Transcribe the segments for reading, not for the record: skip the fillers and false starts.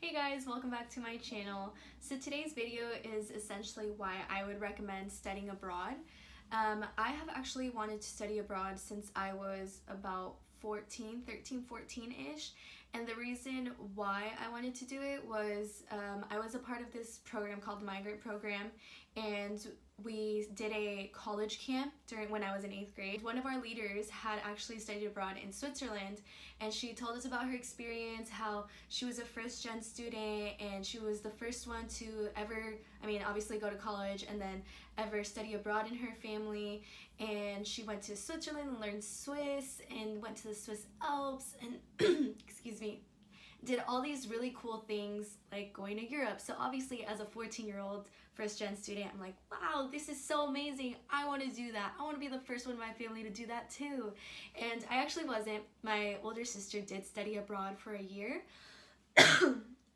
Hey guys, welcome back to my channel. So today's video is essentially why I would recommend studying abroad. I have actually wanted to study abroad since I was about 13, 14-ish, and the reason why I wanted to do it was I was a part of this program called the Migrant Program, and we did a college camp when I was in 8th grade. One of our leaders had actually studied abroad in Switzerland, and she told us about her experience, how she was a first-gen student and she was the first one to ever, obviously go to college and then ever study abroad in her family. And she went to Switzerland and learned Swiss and went to the Swiss Alps and excuse me, did all these really cool things like going to Europe. So obviously as a 14-year-old first-gen student, I'm like, wow, this is so amazing. I want to do that. I want to be the first one in my family to do that too. And I actually wasn't. My older sister did study abroad for a year.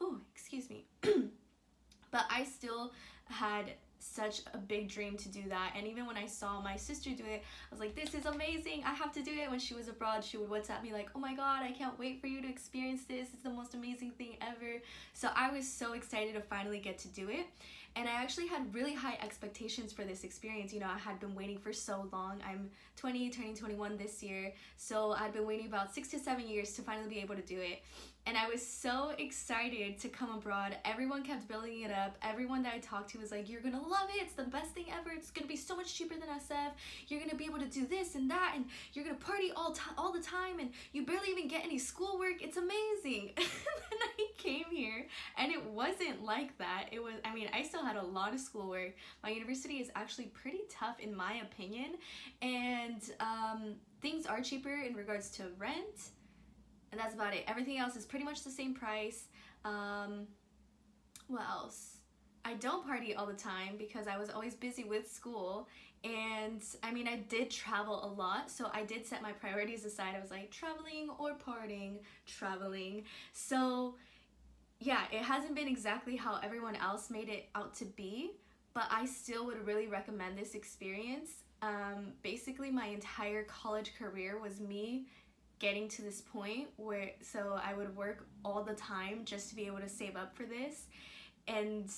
Oh, excuse me. But I still had such a big dream to do that, and even when I saw my sister do it, I was like, this is amazing, I have to do it. When she was abroad, she would WhatsApp me like, oh my god, I can't wait for you to experience this, it's the most amazing thing ever. So I was so excited to finally get to do it, and I actually had really high expectations for this experience. You know, I had been waiting for so long. I'm 20, turning 21 this year, so I'd been waiting about 6 to 7 years to finally be able to do it. And I was so excited to come abroad. Everyone kept building it up. Everyone that I talked to was like, you're gonna love it, it's the best thing ever, it's gonna be so much cheaper than SF, you're gonna be able to do this and that, and you're gonna party all the time, and you barely even get any schoolwork, it's amazing. And then I came here and it wasn't like that. It was, I still had a lot of schoolwork. My university is actually pretty tough in my opinion, and things are cheaper in regards to rent, and that's about it. Everything else is pretty much the same price. What else? I don't party all the time because I was always busy with school, and I did travel a lot, so I did set my priorities aside. I was like, traveling or partying, traveling. So yeah, it hasn't been exactly how everyone else made it out to be, but I still would really recommend this experience. Basically my entire college career was me getting to this point where, so I would work all the time just to be able to save up for this. And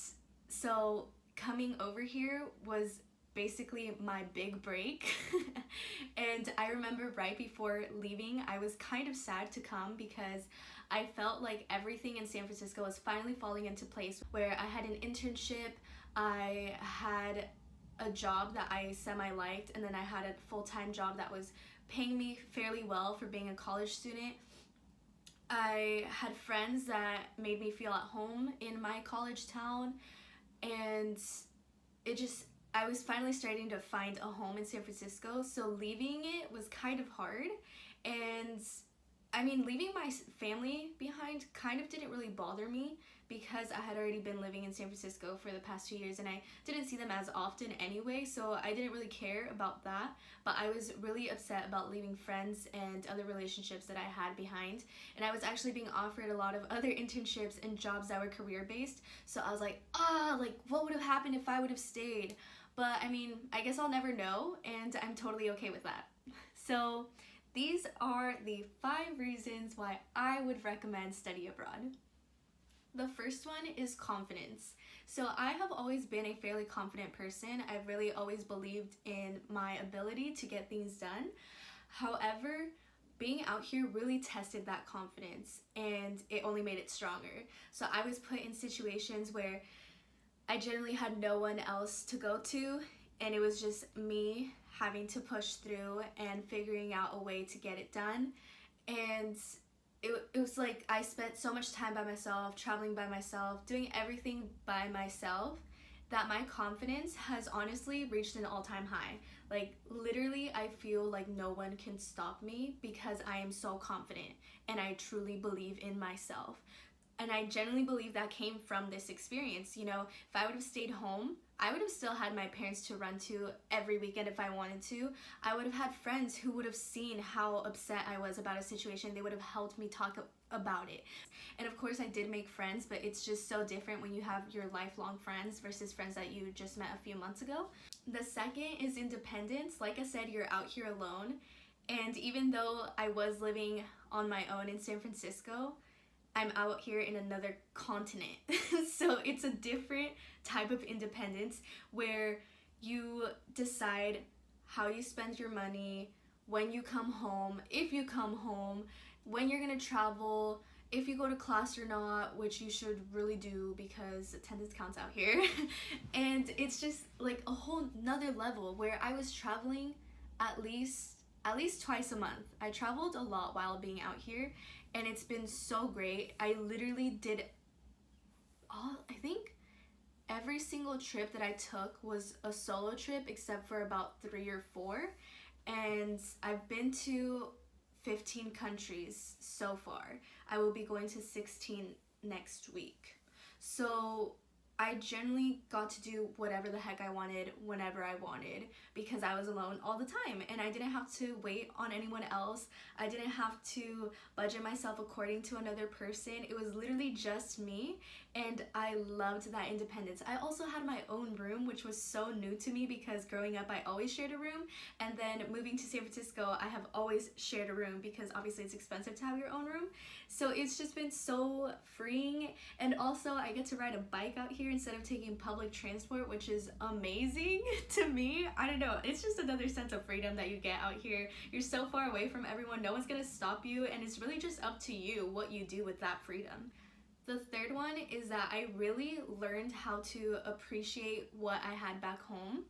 so coming over here was basically my big break. And I remember right before leaving, I was kind of sad to come because I felt like everything in San Francisco was finally falling into place, where I had an internship, I had a job that I semi-liked, and then I had a full-time job that was paying me fairly well for being a college student. I had friends that made me feel at home in my college town, and I was finally starting to find a home in San Francisco, so leaving it was kind of hard. And leaving my family behind kind of didn't really bother me because I had already been living in San Francisco for the past 2 years and I didn't see them as often anyway, so I didn't really care about that. But I was really upset about leaving friends and other relationships that I had behind, and I was actually being offered a lot of other internships and jobs that were career-based, so I was like, what would have happened if I would have stayed? But I guess I'll never know, and I'm totally okay with that. So these are the 5 reasons why I would recommend study abroad. The first one is confidence. So I have always been a fairly confident person. I've really always believed in my ability to get things done. However, being out here really tested that confidence, and it only made it stronger. So I was put in situations where I generally had no one else to go to, and it was just me having to push through and figuring out a way to get it done. And it was like I spent so much time by myself, traveling by myself, doing everything by myself, that my confidence has honestly reached an all-time high. Like literally, I feel like no one can stop me because I am so confident and I truly believe in myself. And I genuinely believe that came from this experience. You know, if I would have stayed home, I would have still had my parents to run to every weekend if I wanted to. I would have had friends who would have seen how upset I was about a situation. They would have helped me talk about it. And of course I did make friends, but it's just so different when you have your lifelong friends versus friends that you just met a few months ago. The second is independence. Like I said, you're out here alone. And even though I was living on my own in San Francisco, I'm out here in another continent. So it's a different type of independence where you decide how you spend your money, when you come home, if you come home, when you're gonna travel, if you go to class or not, which you should really do because attendance counts out here. And it's just like a whole nother level where I was traveling at least twice a month. I traveled a lot while being out here, and it's been so great. I literally did I think every single trip that I took was a solo trip except for about 3 or 4, and I've been to 15 countries so far. I will be going to 16 next week. So I generally got to do whatever the heck I wanted whenever I wanted because I was alone all the time, and I didn't have to wait on anyone else. I didn't have to budget myself according to another person. It was literally just me, and I loved that independence. I also had my own room, which was so new to me because growing up I always shared a room, and then moving to San Francisco I have always shared a room because obviously it's expensive to have your own room. So it's just been so freeing, and also I get to ride a bike out here instead of taking public transport, which is amazing to me. I don't know, it's just another sense of freedom that you get out here. You're so far away from everyone, no one's gonna stop you, and it's really just up to you what you do with that freedom. The third one is that I really learned how to appreciate what I had back home,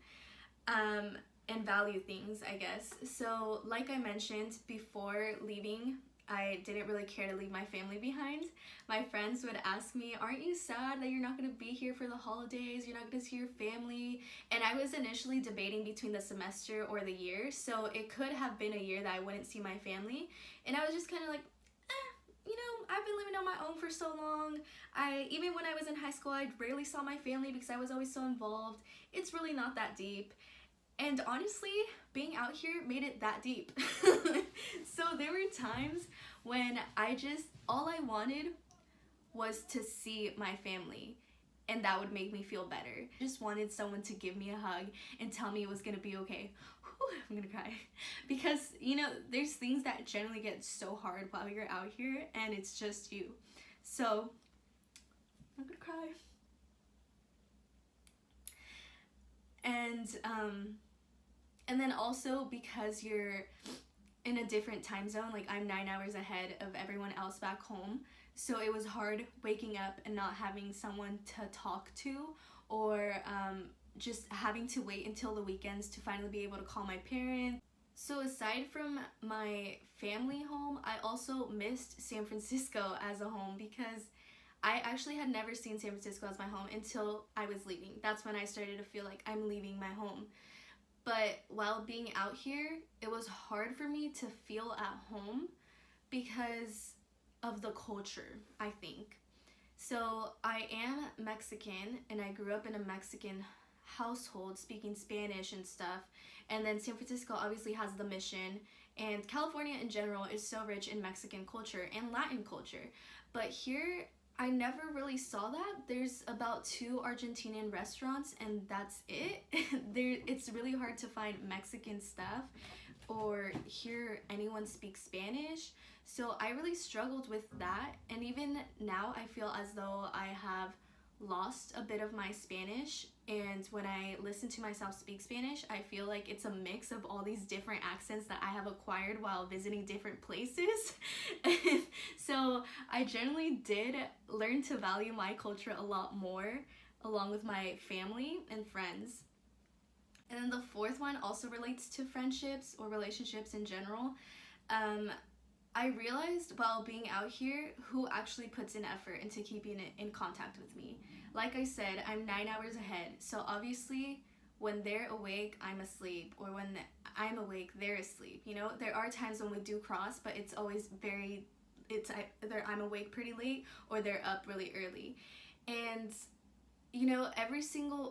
and value things, I guess. So like I mentioned before leaving, I didn't really care to leave my family behind. My friends would ask me, aren't you sad that you're not going to be here for the holidays? You're not going to see your family? And I was initially debating between the semester or the year. So it could have been a year that I wouldn't see my family. And I was just kind of like, you know, I've been living on my own for so long. Even when I was in high school, I rarely saw my family because I was always so involved. It's really not that deep. And honestly, being out here made it that deep. So there were times when all I wanted was to see my family, and that would make me feel better. I just wanted someone to give me a hug and tell me it was gonna be okay. Whew, I'm gonna cry. Because, you know, there's things that generally get so hard while you're out here, and it's just you. So, I'm gonna cry. And then also because you're in a different time zone, like I'm 9 hours ahead of everyone else back home, so it was hard waking up and not having someone to talk to, or just having to wait until the weekends to finally be able to call my parents. So aside from my family home, I also missed San Francisco as a home because I actually had never seen San Francisco as my home until I was leaving. That's when I started to feel like I'm leaving my home. But while being out here, it was hard for me to feel at home because of the culture, I think. So I am Mexican, and I grew up in a Mexican household speaking Spanish and stuff. And then San Francisco obviously has the Mission, and California in general is so rich in Mexican culture and Latin culture. But here, I never really saw that. There's about 2 Argentinian restaurants, and that's it. It's really hard to find Mexican stuff or hear anyone speak Spanish. So I really struggled with that, and even now I feel as though I have lost a bit of my Spanish, and when I listen to myself speak Spanish, I feel like it's a mix of all these different accents that I have acquired while visiting different places. So I generally did learn to value my culture a lot more, along with my family and friends. And then the fourth one also relates to friendships or relationships in general. I realized while being out here who actually puts in effort into keeping in contact with me. Like I said, I'm 9 hours ahead, so obviously when they're awake, I'm asleep, or when I'm awake, they're asleep. You know, there are times when we do cross, but it's always either I'm awake pretty late or they're up really early. And you know,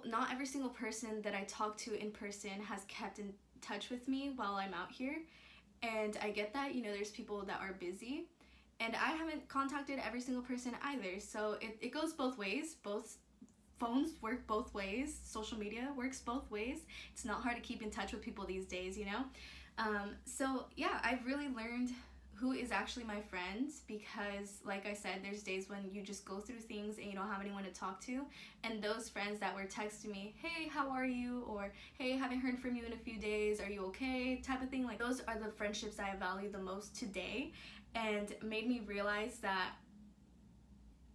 not every single person that I talk to in person has kept in touch with me while I'm out here. And I get that, you know, there's people that are busy, and I haven't contacted every single person either. So it goes both ways. Both phones work both ways. Social media works both ways. It's not hard to keep in touch with people these days, you know? So yeah, I've really learned who is actually my friend, because like I said, there's days when you just go through things and you don't have anyone to talk to, and those friends that were texting me, hey, how are you, or hey, haven't heard from you in a few days, are you okay, type of thing, like those are the friendships that I value the most today, and made me realize that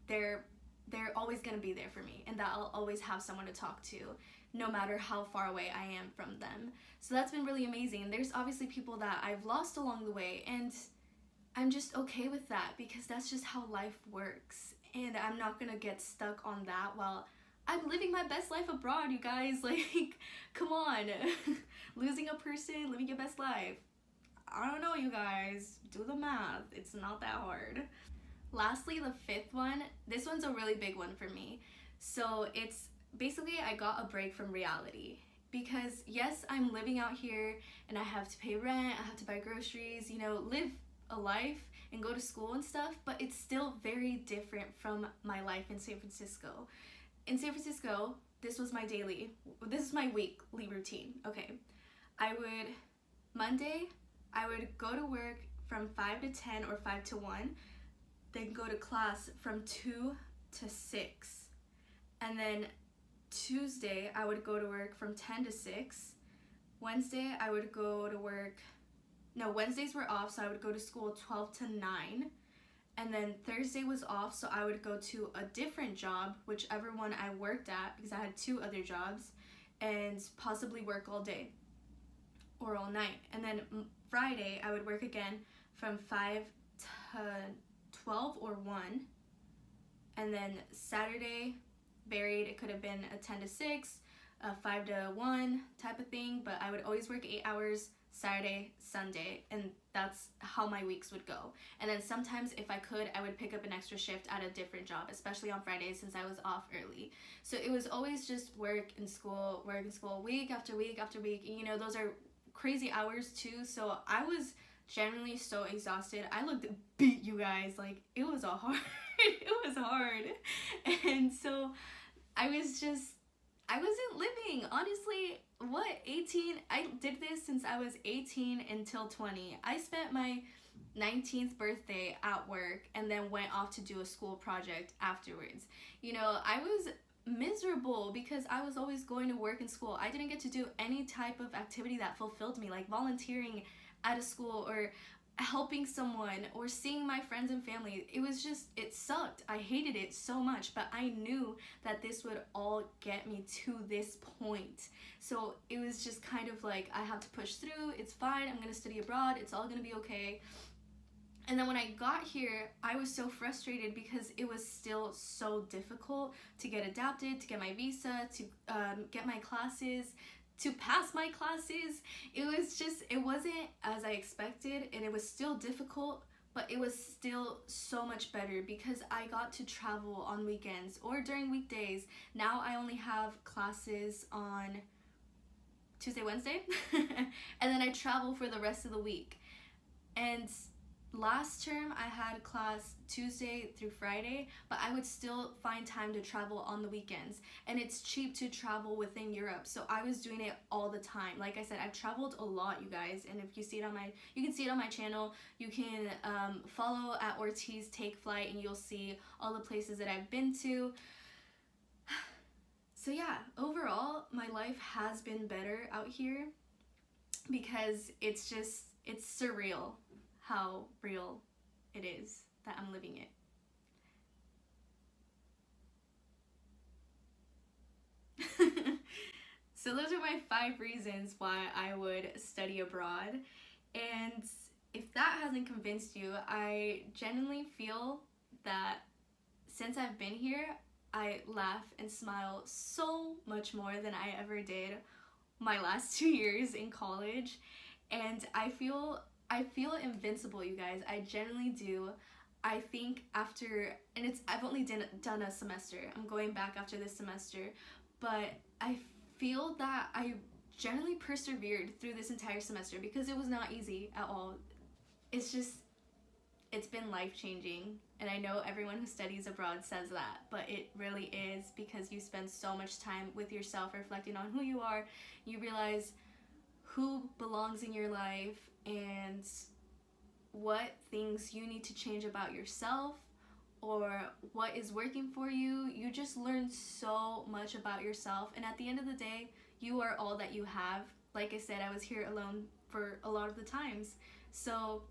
they're always going to be there for me, and that I'll always have someone to talk to no matter how far away I am from them. So that's been really amazing. There's obviously people that I've lost along the way, and I'm just okay with that, because that's just how life works, and I'm not gonna get stuck on that while I'm living my best life abroad, you guys. Like, come on. Losing a person, living your best life, I don't know, you guys, do the math, it's not that hard. Lastly, the fifth one, this one's a really big one for me. So it's basically, I got a break from reality, because yes, I'm living out here and I have to pay rent, I have to buy groceries, you know, live a life and go to school and stuff, but it's still very different from my life in San Francisco. In San Francisco, this was my weekly routine. Okay, Monday, I would go to work from 5 to 10 or 5 to 1, then go to class from 2 to 6, and then Tuesday, I would go to work from 10 to 6. Wednesday, I would go to work, no, Wednesdays were off, so I would go to school 12 to 9. And then Thursday was off, so I would go to a different job, whichever one I worked at, because I had 2 other jobs, and possibly work all day or all night. And then Friday, I would work again from 5 to 12 or 1. And then Saturday, varied, it could have been a 10 to 6, a 5 to 1 type of thing, but I would always work 8 hours Saturday, Sunday, and that's how my weeks would go. And then sometimes if I could, I would pick up an extra shift at a different job, especially on Fridays since I was off early. So it was always just work and school, week after week after week. And, you know, those are crazy hours too, so I was generally so exhausted. I looked beat, you guys, like it was it was hard. And so I wasn't living, honestly. What, 18? I did this since I was 18 until 20. I spent my 19th birthday at work and then went off to do a school project afterwards. You know, I was miserable because I was always going to work and school. I didn't get to do any type of activity that fulfilled me, like volunteering at a school or helping someone or seeing my friends and family. It sucked. I hated it so much, but I knew that this would all get me to this point. So it was just kind of like, I have to push through. It's fine. I'm gonna study abroad. It's all gonna be okay. And then when I got here, I was so frustrated because it was still so difficult to get adapted, to get my visa, to get my classes, to pass my classes. It wasn't as I expected, and it was still difficult, but it was still so much better because I got to travel on weekends or during weekdays. Now I only have classes on Tuesday, Wednesday, and then I travel for the rest of the week. And last term I had class Tuesday through Friday, but I would still find time to travel on the weekends, and it's cheap to travel within Europe, so I was doing it all the time. Like I said, I've traveled a lot, you guys, and if you see it on you can see it on my channel. You can follow at Ortiz Take Flight, and you'll see all the places that I've been to. So yeah, overall my life has been better out here because it's surreal how real it is that I'm living it. So those are my 5 reasons why I would study abroad. And if that hasn't convinced you, I genuinely feel that since I've been here, I laugh and smile so much more than I ever did my last 2 years in college. And I feel invincible, you guys. I genuinely do. I think I've only done a semester. I'm going back after this semester, but I feel that I generally persevered through this entire semester because it was not easy at all. It's been life-changing, and I know everyone who studies abroad says that, but it really is, because you spend so much time with yourself reflecting on who you are. You realize who belongs in your life, and what things you need to change about yourself or what is working for you. You just learn so much about yourself, and at the end of the day, you are all that you have. Like I said, I was here alone for a lot of the times, so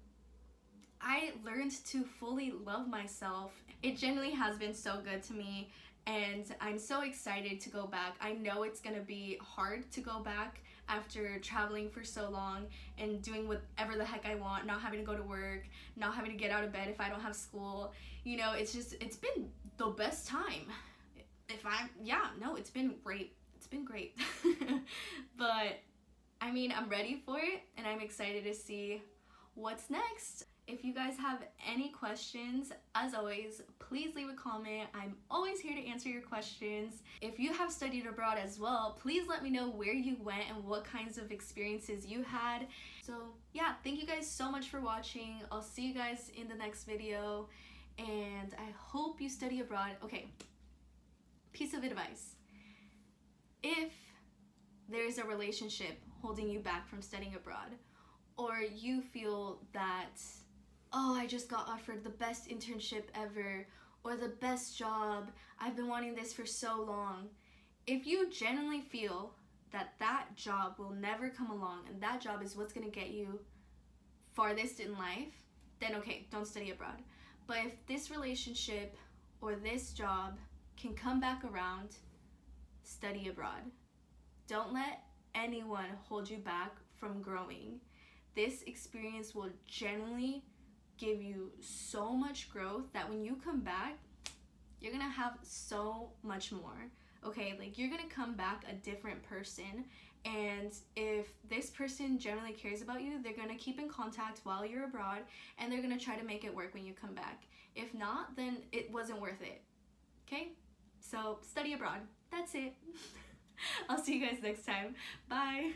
I learned to fully love myself. It genuinely has been so good to me, and I'm so excited to go back. I know it's gonna be hard to go back after traveling for so long and doing whatever the heck I want, not having to go to work, not having to get out of bed if I don't have school. You know, it's been the best time. It's been great. It's been great. But I mean, I'm ready for it, and I'm excited to see what's next. If you guys have any questions, as always, please leave a comment. I'm always here to answer your questions. If you have studied abroad as well, please let me know where you went and what kinds of experiences you had. So yeah, thank you guys so much for watching. I'll see you guys in the next video, and I hope you study abroad. Okay, piece of advice. If there's a relationship holding you back from studying abroad, or you feel that, oh, I just got offered the best internship ever, or the best job, I've been wanting this for so long. If you genuinely feel that that job will never come along and that job is what's gonna get you farthest in life, then okay, don't study abroad. But if this relationship or this job can come back around, study abroad. Don't let anyone hold you back from growing. This experience will genuinely give you so much growth that when you come back, you're gonna have so much more. Okay, like you're gonna come back a different person, and if this person generally cares about you, they're gonna keep in contact while you're abroad, and they're gonna try to make it work when you come back. If not, then it wasn't worth it. Okay, so study abroad. That's it. I'll see you guys next time. Bye.